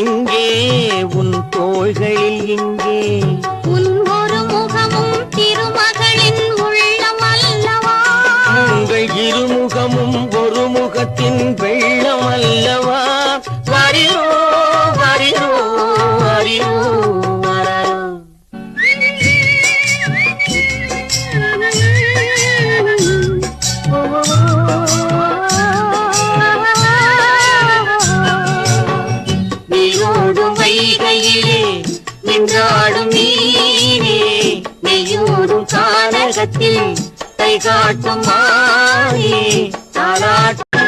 எங்கே உன் தோள்களில் எங்கே உன் ஒரு முகமும் திருமகளின் உள்ளம் அல்லவா உங்கள் இருமுகமும் ஒரு முகத்தின் வெள்ளம் அல்லவா வரிரோ வரிரோ வரிரோ நீயோடும் வைகையிலே நின்றாடும் நீனே நெய்யூரும் கானகத்தில் கை காட்டும் மாயே தாலாட்டும்